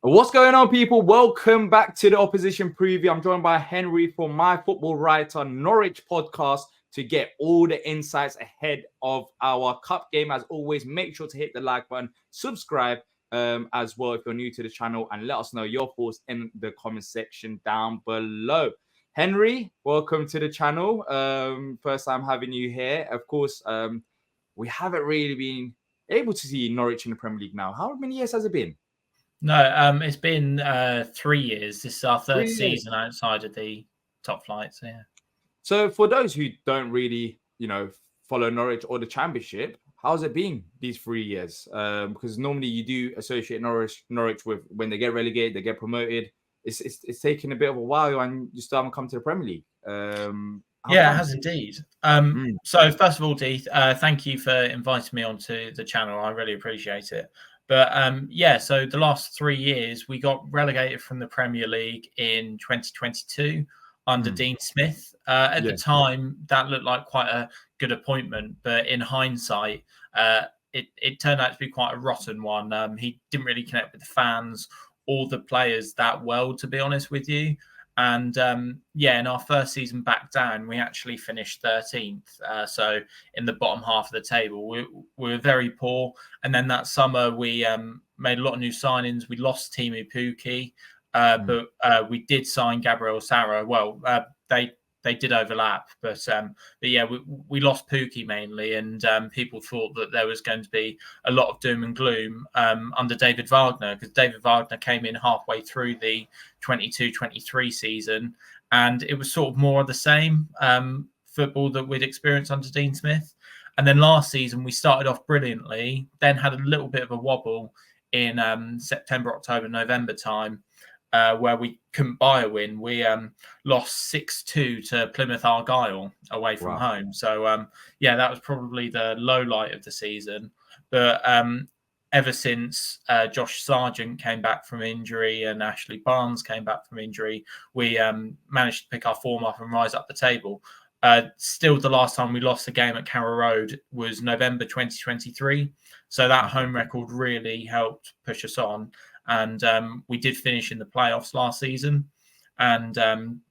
What's going on, people? Welcome back to the Opposition Preview. I'm joined by Henry from My Football Writer Norwich podcast to get all the insights ahead of our cup game. As always, make sure to hit the like button, subscribe as well if you're new to the channel, and let us know your thoughts in the comment section down below. Henry, welcome to the channel. First time having you here. Of course, we haven't really been able to see Norwich in the Premier League now. How many years has it been? No, it's been 3 years. This is our third 3 years. season outside of the top flight. So, yeah. So for those who don't really, follow Norwich or the Championship, how's it been these 3 years? Because normally you do associate Norwich with when they get relegated, they get promoted. It's taken a bit of a while, and you still haven't come to the Premier League. It has indeed. So first of all, Deeth, thank you for inviting me onto the channel. I really appreciate it. But so the last 3 years, we got relegated from the Premier League in 2022 under Dean Smith. At the time, that looked like quite a good appointment. But in hindsight, it turned out to be quite a rotten one. He didn't really connect with the fans or the players that well, to be honest with you. And in our first season back down, we actually finished 13th. So in the bottom half of the table, we were very poor. And then that summer, we made a lot of new signings. We lost Timu Pukki, but we did sign Gabriel Sara. Well, they did overlap, but we lost Pukki mainly, and people thought that there was going to be a lot of doom and gloom under David Wagner, because David Wagner came in halfway through the 22-23 season, and it was sort of more of the same football that we'd experienced under Dean Smith. And then last season we started off brilliantly, then had a little bit of a wobble in September, October, November time. Where we couldn't buy a win. We lost 6-2 to Plymouth Argyle away from home. So, that was probably the low light of the season. But ever since Josh Sargent came back from injury and Ashley Barnes came back from injury, we managed to pick our form up and rise up the table. Still, the last time we lost a game at Carrow Road was November 2023. So that home record really helped push us on. And we did finish in the playoffs last season, and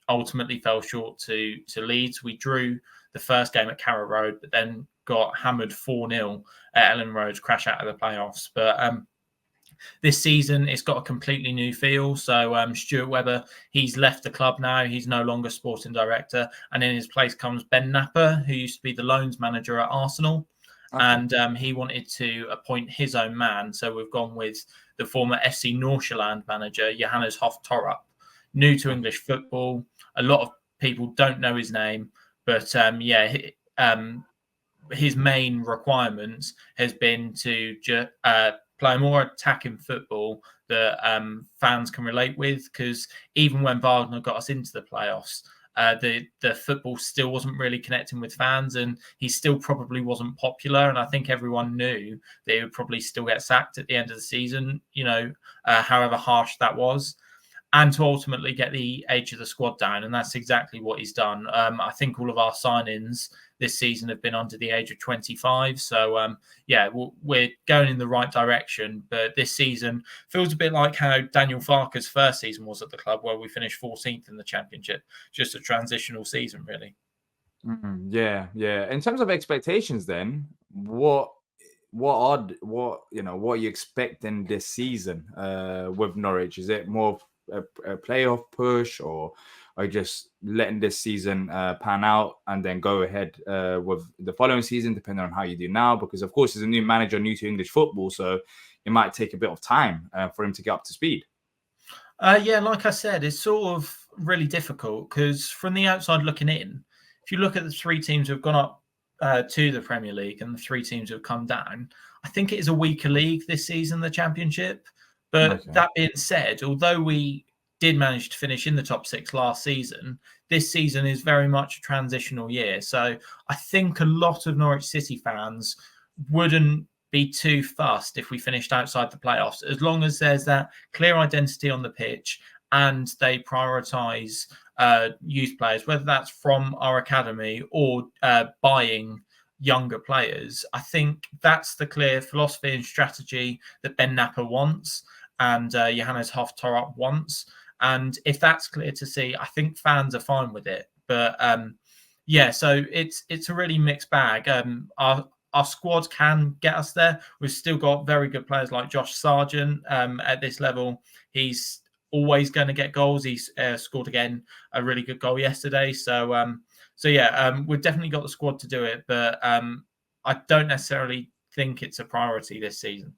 ultimately fell short to Leeds. We drew the first game at Carrow Road, but then got hammered 4-0 at Ellen Road, crash out of the playoffs. But this season, it's got a completely new feel. So Stuart Webber, he's left the club now. He's no longer sporting director. And in his place comes Ben Napper, who used to be the loans manager at Arsenal. Okay. And he wanted to appoint his own man. So we've gone with the former FC Nordsjælland manager, Johannes Hoff Torup, new to English football. A lot of people don't know his name, but his main requirements has been to play more attacking football that fans can relate with, because even when Wagner got us into the playoffs, the football still wasn't really connecting with fans, and he still probably wasn't popular. And I think everyone knew that he would probably still get sacked at the end of the season, however harsh that was, and to ultimately get the age of the squad down. And that's exactly what he's done. I think all of our signings this season have been under the age of 25. So, we're going in the right direction. But this season feels a bit like how Daniel Farke's first season was at the club, where we finished 14th in the Championship. Just a transitional season, really. Yeah. In terms of expectations, then, what are you expecting this season with Norwich? Is it more of a playoff push, or are you just letting this season pan out and then go ahead with the following season, depending on how you do now? Because, of course, he's a new manager, new to English football, so it might take a bit of time for him to get up to speed. Like I said, it's sort of really difficult, because from the outside looking in, if you look at the 3 teams who have gone up to the Premier League and the 3 teams who have come down, I think it is a weaker league this season, the Championship. But That being said, although we did manage to finish in the top 6 last season, this season is very much a transitional year. So I think a lot of Norwich City fans wouldn't be too fussed if we finished outside the playoffs, as long as there's that clear identity on the pitch and they prioritise youth players, whether that's from our academy or buying younger players. I think that's the clear philosophy and strategy that Ben Napper wants. and Johannes Hoff tore up once. And if that's clear to see, I think fans are fine with it. But yeah, so it's a really mixed bag. Our squad can get us there. We've still got very good players like Josh Sargent at this level. He's always going to get goals. He's scored again a really good goal yesterday. So yeah, we've definitely got the squad to do it. But I don't necessarily think it's a priority this season.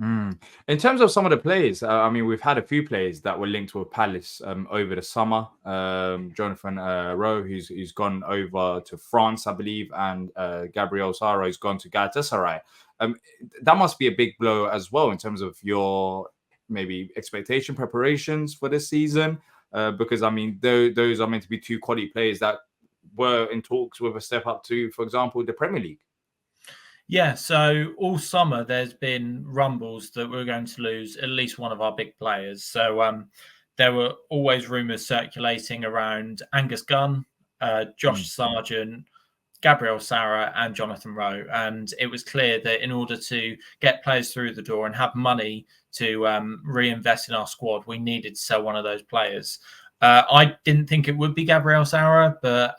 In terms of some of the players, I mean, we've had a few players that were linked with Palace over the summer. Jonathan Rowe, who's gone over to France, I believe, and Gabriel Sara, who's gone to Galatasaray. That must be a big blow as well in terms of your maybe expectation preparations for this season, because I mean, those are meant to be two quality players that were in talks with a step up to, for example, the Premier League. Yeah, so all summer there's been rumbles that we're going to lose at least one of our big players. So there were always rumours circulating around Angus Gunn, Josh Sargent, Gabriel Sara, and Jonathan Rowe. And it was clear that in order to get players through the door and have money to reinvest in our squad, we needed to sell one of those players. I didn't think it would be Gabriel Sara, but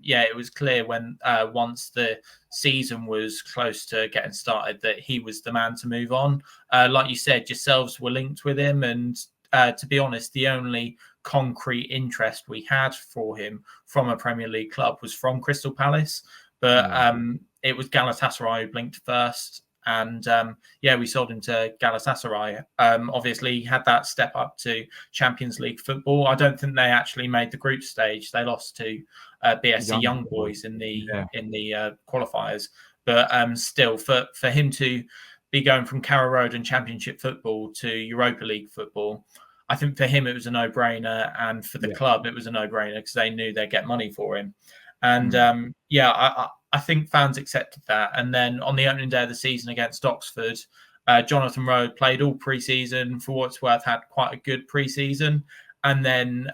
yeah, it was clear when once the season was close to getting started that he was the man to move on. Like you said, yourselves were linked with him, and to be honest, the only concrete interest we had for him from a Premier League club was from Crystal Palace, but it was Galatasaray who blinked first. And yeah, we sold him to Galatasaray. Obviously, he had that step up to Champions League football. I don't think they actually made the group stage. They lost to BSC Young Boys in the qualifiers. But still, for him to be going from Carrow Road and Championship football to Europa League football, I think for him it was a no-brainer, and for the club it was a no-brainer because they knew they'd get money for him. And yeah, I think fans accepted that. And then on the opening day of the season against Oxford, Jonathan Rowe played all pre-season. For what it's worth, had quite a good pre-season, and then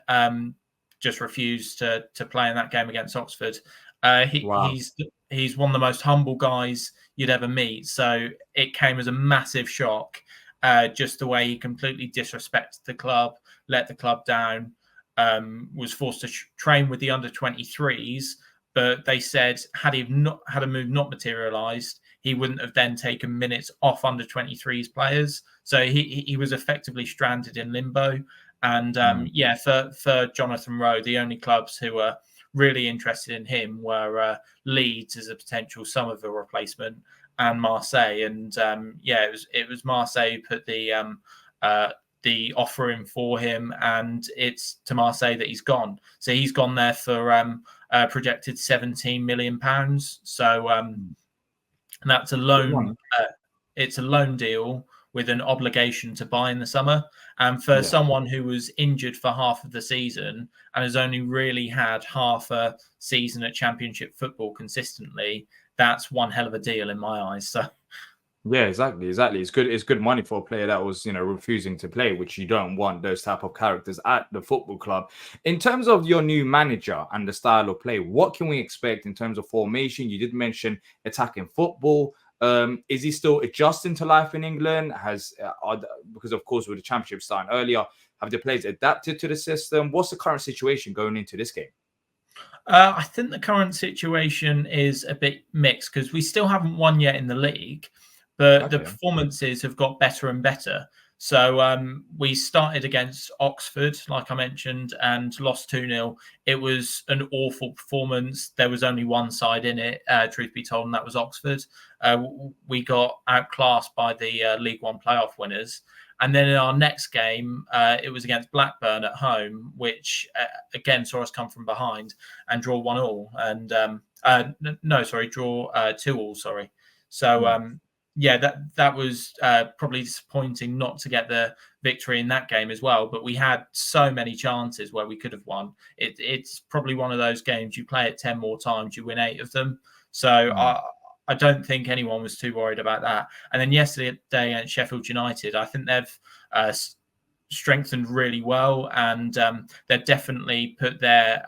just refused to play in that game against Oxford. He's one of the most humble guys you'd ever meet. So it came as a massive shock, just the way he completely disrespected the club, let the club down, was forced to train with the under-23s. But they said had a move not materialised, he wouldn't have then taken minutes off under-23s players. So he was effectively stranded in limbo. And yeah, for Jonathan Rowe, the only clubs who were really interested in him were Leeds as a potential Somerville replacement and Marseille. And yeah, it was Marseille who put the offer in for him, and it's to Marseille that he's gone. So he's gone there for projected £17 million. So that's a loan. It's a loan deal with an obligation to buy in the summer. And for someone who was injured for half of the season and has only really had half a season at Championship football consistently, that's one hell of a deal in my eyes. So. Yeah, exactly. It's good. It's good money for a player that was, refusing to play, which you don't want those type of characters at the football club. In terms of your new manager and the style of play, what can we expect in terms of formation? You did mention attacking football. Is he still adjusting to life in England? Because of course with the Championship starting earlier, have the players adapted to the system? What's the current situation going into this game? I think the current situation is a bit mixed because we still haven't won yet in the league. But the performances have got better and better. So we started against Oxford, like I mentioned, and lost 2-0. It was an awful performance. There was only one side in it, truth be told, and that was Oxford. We got outclassed by the League One playoff winners. And then in our next game, it was against Blackburn at home, which again saw us come from behind and draw 1-1. And draw 2-2. Sorry. So. Yeah, that was probably disappointing not to get the victory in that game as well. But we had so many chances where we could have won. It's probably one of those games you play it 10 more times, you win 8 of them. So I don't think anyone was too worried about that. And then yesterday against Sheffield United, I think they've strengthened really well, and they've definitely put their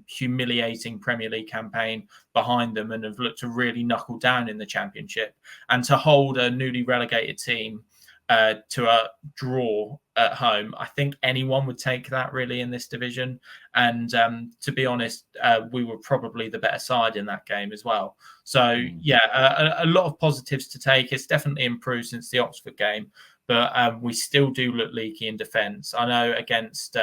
humiliating Premier League campaign behind them and have looked to really knuckle down in the Championship. And to hold a newly relegated team to a draw at home. I think anyone would take that really in this division. And to be honest, we were probably the better side in that game as well. So a lot of positives to take. It's definitely improved since the Oxford game, but we still do look leaky in defence. I know against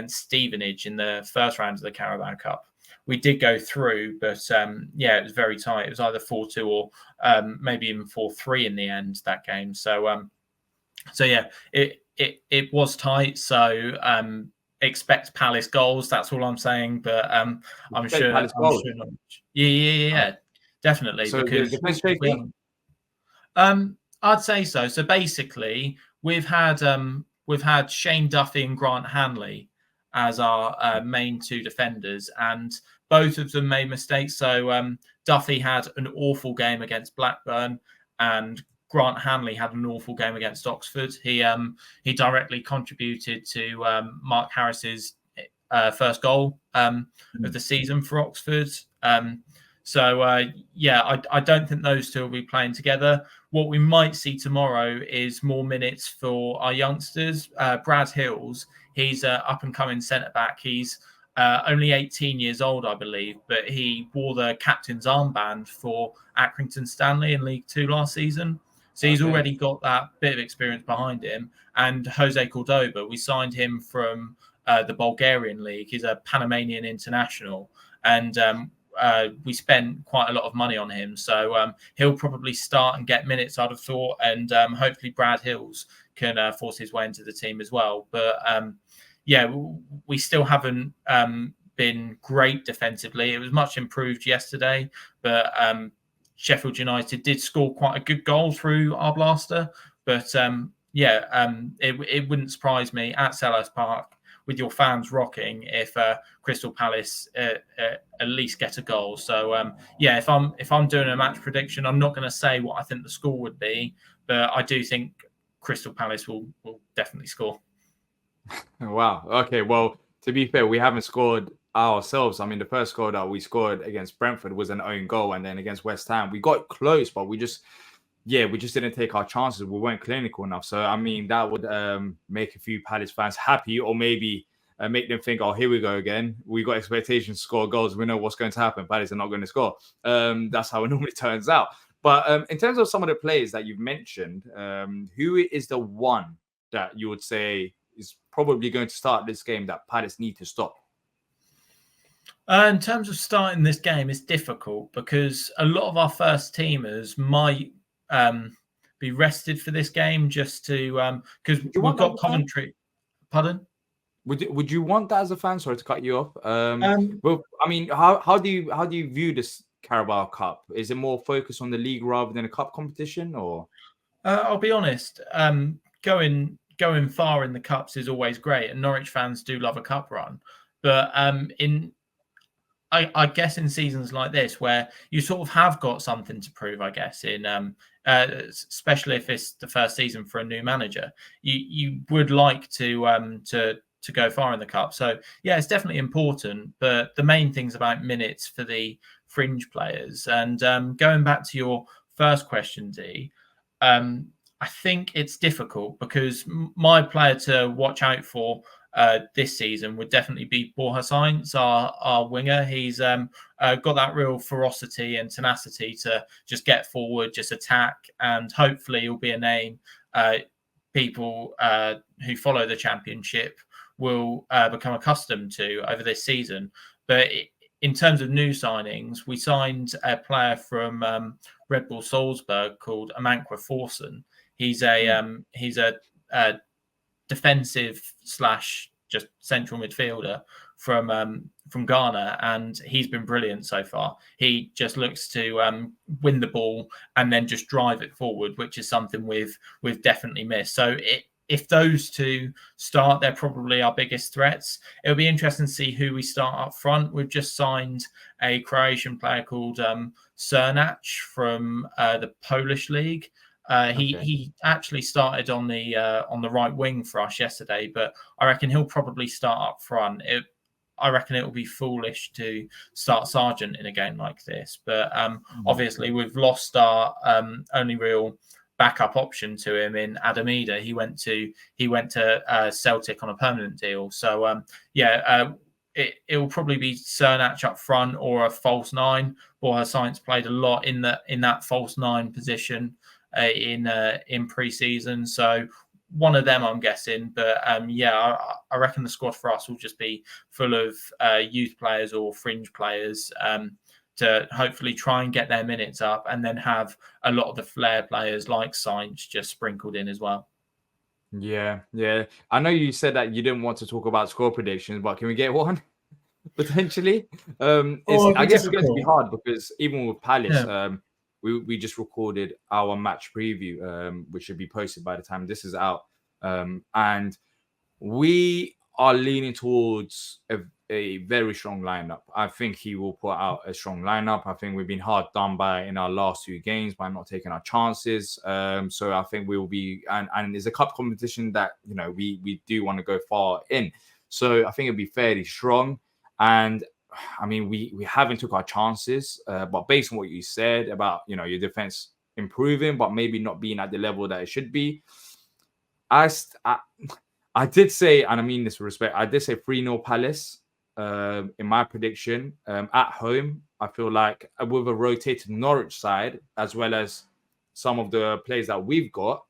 Stevenage in the first round of the Carabao Cup, we did go through, but it was very tight. It was either 4-2 or maybe even 4-3 in the end, that game. So it was tight. So expect Palace goals. That's all I'm saying. But I'm sure. Palace goals. Yeah, definitely. So because defense shaky? I'd say so. So basically, we've had Shane Duffy and Grant Hanley as our main two defenders, and both of them made mistakes. So Duffy had an awful game against Blackburn, and Grant Hanley had an awful game against Oxford. He directly contributed to Mark Harris's first goal of the season for Oxford. I don't think those two will be playing together. What we might see tomorrow is more minutes for our youngsters. Brad Hills, he's an up-and-coming centre-back. He's only 18 years old, I believe, but he wore the captain's armband for Accrington Stanley in League Two last season. So he's already got that bit of experience behind him. And Jose Cordoba, we signed him from the Bulgarian league. He's a Panamanian international. And we spent quite a lot of money on him. So he'll probably start and get minutes, I'd have thought. And hopefully Brad Hills can force his way into the team as well. But we still haven't been great defensively. It was much improved yesterday. But Sheffield United did score quite a good goal through our blaster. But it wouldn't surprise me at Selhurst Park with your fans rocking if Crystal Palace at least get a goal. So if I'm doing a match prediction, I'm not going to say what I think the score would be, but I do think Crystal Palace will definitely score. Wow. Okay. Well, to be fair, we haven't scored ourselves. I mean, the first goal that we scored against Brentford was an own goal, and then against West Ham, we got close, but we just didn't take our chances. We weren't clinical enough. So, I mean, that would make a few Palace fans happy, or maybe make them think, oh, here we go again. We got expectations to score goals. We know what's going to happen. Palace are not going to score. That's how it normally turns out. But in terms of some of the players that you've mentioned, who is the one that you would say is probably going to start this game that Palace need to stop? In terms of starting this game, it's difficult because a lot of our first teamers might be rested for this game just to because we've got commentary. Pardon? Would you want that as a fan? Sorry to cut you off. Well, I mean, how do you view this Carabao Cup? Is it more focused on the league rather than a cup competition, or? I'll be honest. Going far in the cups is always great, and Norwich fans do love a cup run. But I guess in seasons like this, where you sort of have got something to prove, I guess, in especially if it's the first season for a new manager, you would like to go far in the cup. So yeah, it's definitely important. But the main thing's about minutes for the fringe players. And going back to your first question, D, I think it's difficult because my player to watch out for this season would definitely be Borja Sainz, our winger. He's got that real ferocity and tenacity to just get forward, just attack, and hopefully he'll be a name people who follow the Championship will become accustomed to over this season. But in terms of new signings, we signed a player from Red Bull Salzburg called Amankwa Forson. He's a defensive / just central midfielder from Ghana, and he's been brilliant so far. He just looks to win the ball and then just drive it forward, which is something we've definitely missed. So if those two start, they're probably our biggest threats. It'll be interesting to see who we start up front. We've just signed a Croatian player called Cernac from the Polish league. He actually started on the right wing for us yesterday, but I reckon he'll probably start up front. I reckon it will be foolish to start Sargent in a game like this. But obviously, we've lost our only real backup option to him in Adamida. He went to Celtic on a permanent deal. So it will probably be Cernach up front or a false nine. Borja Sainz played a lot in that false nine position in pre-season. So one of them, I'm guessing. But I reckon the squad for us will just be full of youth players or fringe players to hopefully try and get their minutes up, and then have a lot of the flair players like Sainz just sprinkled in as well. Yeah. I know you said that you didn't want to talk about score predictions, but can we get one potentially? I guess it's going to be hard because even with Palace, we just recorded our match preview, which should be posted by the time this is out, and we are leaning towards a very strong lineup. I think he will put out a strong lineup. I think we've been hard done by in our last 2 games by not taking our chances. So I think we will be, and it's a cup competition that, you know, we do want to go far in. So I think it'll be fairly strong. And I mean, we haven't took our chances, but based on what you said about, you know, your defense improving, but maybe not being at the level that it should be, I did say, and I mean this with respect, I did say 3-0 Palace in my prediction. At home, I feel like with a rotated Norwich side, as well as some of the players that we've got,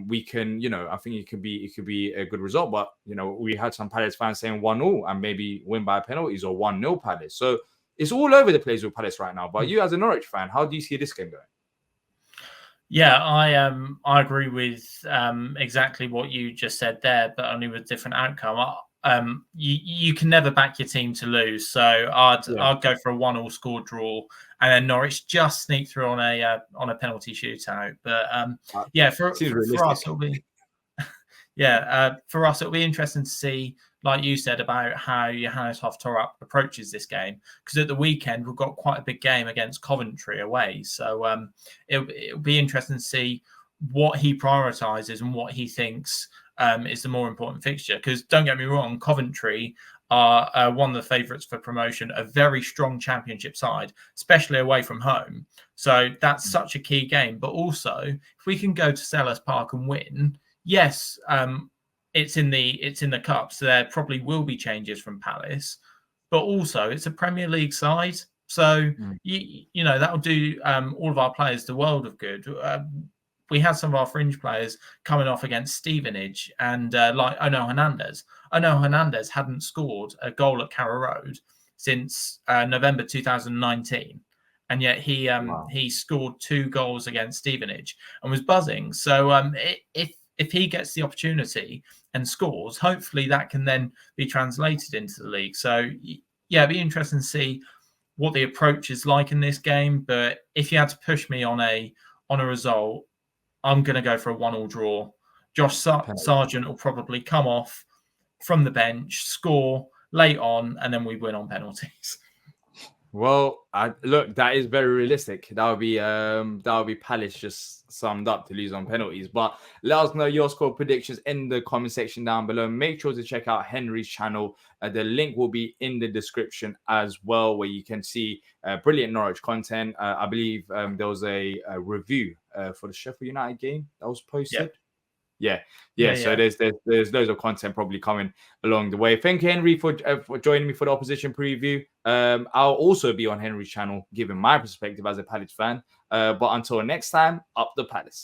we can, you know, I think it could be a good result. But, you know, we had some Palace fans saying 1-0 and maybe win by penalties or 1-0 Palace. So it's all over the place with Palace right now. But you as a Norwich fan, how do you see this game going? Yeah, I agree with exactly what you just said there, but only with different outcome. You can never back your team to lose, so I'd go for a 1-1 score draw, and then Norwich just sneak through on a penalty shootout. But for us it'll be for us it'll be interesting to see, like you said, about how Johannes Hoftorp approaches this game, because at the weekend we've got quite a big game against Coventry away. So it'll be interesting to see what he prioritises and what he thinks is the more important fixture. Because don't get me wrong, Coventry are one of the favourites for promotion, a very strong Championship side, especially away from home. So that's such a key game. But also, if we can go to Selhurst Park and win, yes, it's in the cup, so there probably will be changes from Palace, but also it's a Premier League side, so you know that'll do all of our players the world of good. We had some of our fringe players coming off against Stevenage, and like Ono Hernandez hadn't scored a goal at Carrow Road since November 2019, and yet he scored 2 goals against Stevenage and was buzzing. So if he gets the opportunity and scores, hopefully that can then be translated into the league. So it'd be interesting to see what the approach is like in this game. But if you had to push me on a result, I'm going to go for a 1-1 draw. Josh Sargent will probably come off from the bench, score late on, and then we win on penalties. Well, look, that is very realistic. That would be Palace just summed up to lose on penalties. But let us know your score predictions in the comment section down below. Make sure to check out Henry's channel. The link will be in the description as well, where you can see brilliant Norwich content. I believe there was a review for the Sheffield United game that was posted. Yeah. So there's loads of content probably coming along the way. Thank you, Henry, for joining me for the opposition preview. I'll also be on Henry's channel, giving my perspective as a Palace fan. But until next time, up the Palace.